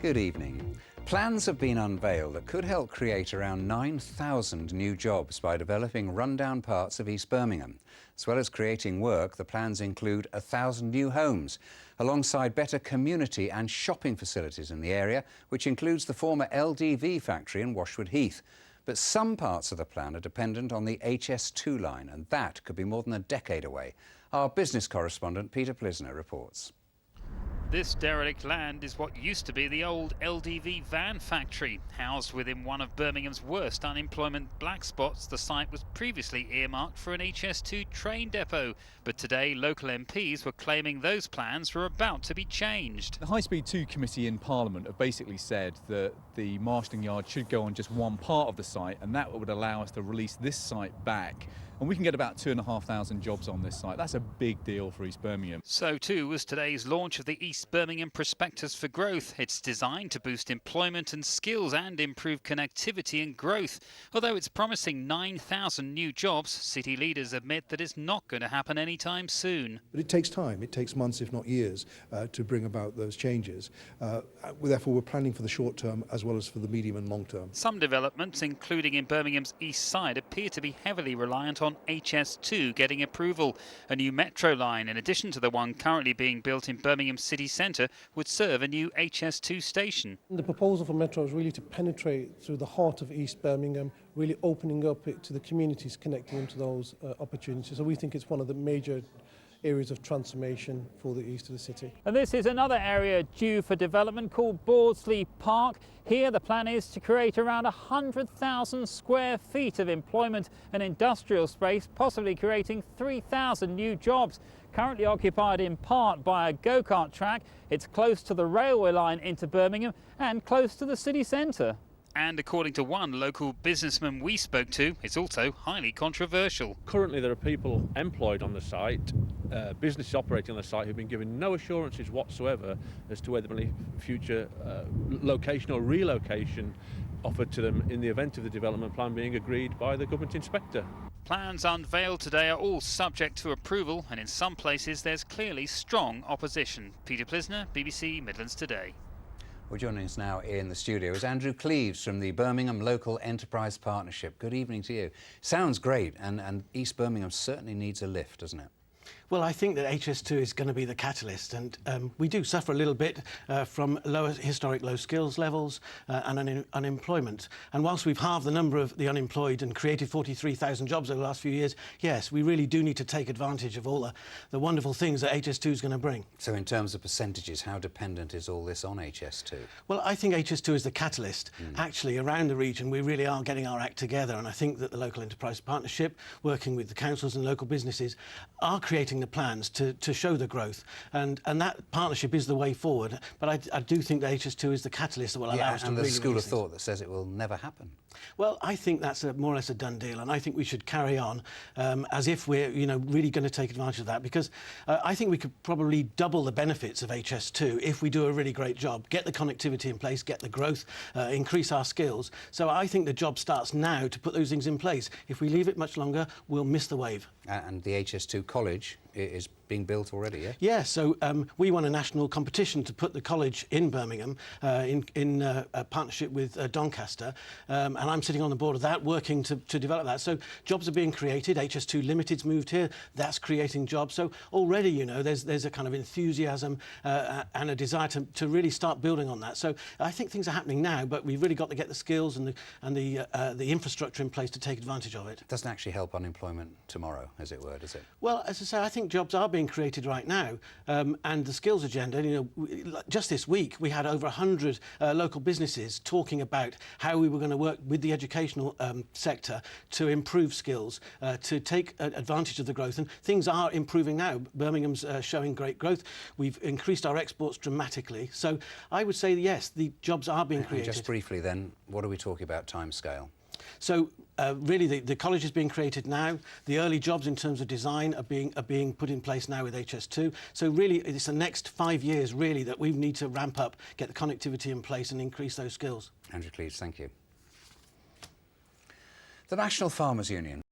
Good evening. Plans have been unveiled that could help create around 9,000 new jobs by developing rundown parts of East Birmingham. As well as creating work, the plans include 1,000 new homes, alongside better community and shopping facilities in the area, which includes the former LDV factory in Washwood Heath. But some parts of the plan are dependent on the HS2 line, and that could be more than a decade away. Our business correspondent Peter Plisner reports. This derelict land is what used to be the old LDV van factory. Housed within one of Birmingham's worst unemployment black spots, the site was previously earmarked for an HS2 train depot. But today, local MPs were claiming those plans were about to be changed. The High Speed 2 committee in Parliament have basically said that the marshalling yard should go on just one part of the site, and that would allow us to release this site back. And we can get about 2,500 jobs on this site. That's a big deal for East Birmingham. So too was today's launch of the East Birmingham Prospectus for Growth. It's designed to boost employment and skills and improve connectivity and growth. Although it's promising 9,000 new jobs, city leaders admit that it's not going to happen anytime soon. But it takes time. It takes months, if not years, to bring about those changes. Therefore, we're planning for the short term as well as for the medium and long term. Some developments, including in Birmingham's east side, appear to be heavily reliant on HS2 getting approval. A new metro line, in addition to the one currently being built in Birmingham city centre, would serve a new HS2 station. The proposal for metro is really to penetrate through the heart of East Birmingham, really opening up it to the communities, connecting them to those opportunities. So we think it's one of the major areas of transformation for the east of the city. And this is another area due for development called Bawdsley Park. Here the plan is to create around 100,000 square feet of employment and industrial space, possibly creating 3,000 new jobs. Currently occupied in part by a go-kart track, it's close to the railway line into Birmingham and close to the city centre. And according to one local businessman we spoke to, it's also highly controversial. Currently there are people employed on the site, businesses operating on the site who've been given no assurances whatsoever as to whether any future location or relocation offered to them in the event of the development plan being agreed by the government inspector. Plans unveiled today are all subject to approval, and in some places there's clearly strong opposition. Peter Plisner, BBC Midlands Today. Well, joining us now in the studio is Andrew Cleves from the Birmingham Local Enterprise Partnership. Good evening to you. Sounds great, and East Birmingham certainly needs a lift, doesn't it? Well, I think that HS2 is going to be the catalyst, and we do suffer a little bit from historic low skills levels and unemployment. And whilst we've halved the number of the unemployed and created 43,000 jobs over the last few years, yes, we really do need to take advantage of all the wonderful things that HS2 is going to bring. So in terms of percentages, how dependent is all this on HS2? Well, I think HS2 is the catalyst. Actually, around the region, we really are getting our act together, and I think that the Local Enterprise Partnership, working with the councils and local businesses, are creating the plans to show the growth, and that partnership is the way forward. But I do think that HS2 is the catalyst that will allow us to really... And there's a school of thought that says it will never happen. Well, I think that's more or less a done deal, and I think we should carry on as if we're really going to take advantage of that, because I think we could probably double the benefits of HS2 if we do a really great job, get the connectivity in place, get the growth, increase our skills. So I think the job starts now to put those things in place. If we leave it much longer, we'll miss the wave. And the HS2 college is being built already, yeah? Yeah, so we won a national competition to put the college in Birmingham in a partnership with Doncaster, and I'm sitting on the board of that, working to develop that. So jobs are being created. HS2 Limited's moved here. That's creating jobs. So already, there's a kind of enthusiasm and a desire to really start building on that. So I think things are happening now, but we've really got to get the skills and the infrastructure in place to take advantage of it. It doesn't actually help unemployment tomorrow, as it were, does it? Well, as I say, I think jobs are being created right now, and the skills agenda, just this week we had over 100 local businesses talking about how we were going to work with the educational sector to improve skills, to take advantage of the growth, and things are improving now. Birmingham's showing great growth. We've increased our exports dramatically, so I would say yes, the jobs are being created. And just briefly then, what are we talking about timescale? So really the college is being created now. The early jobs in terms of design are being put in place now with HS2. So really it's the next 5 years really that we need to ramp up, get the connectivity in place and increase those skills. Andrew Cleves, thank you. The National Farmers Union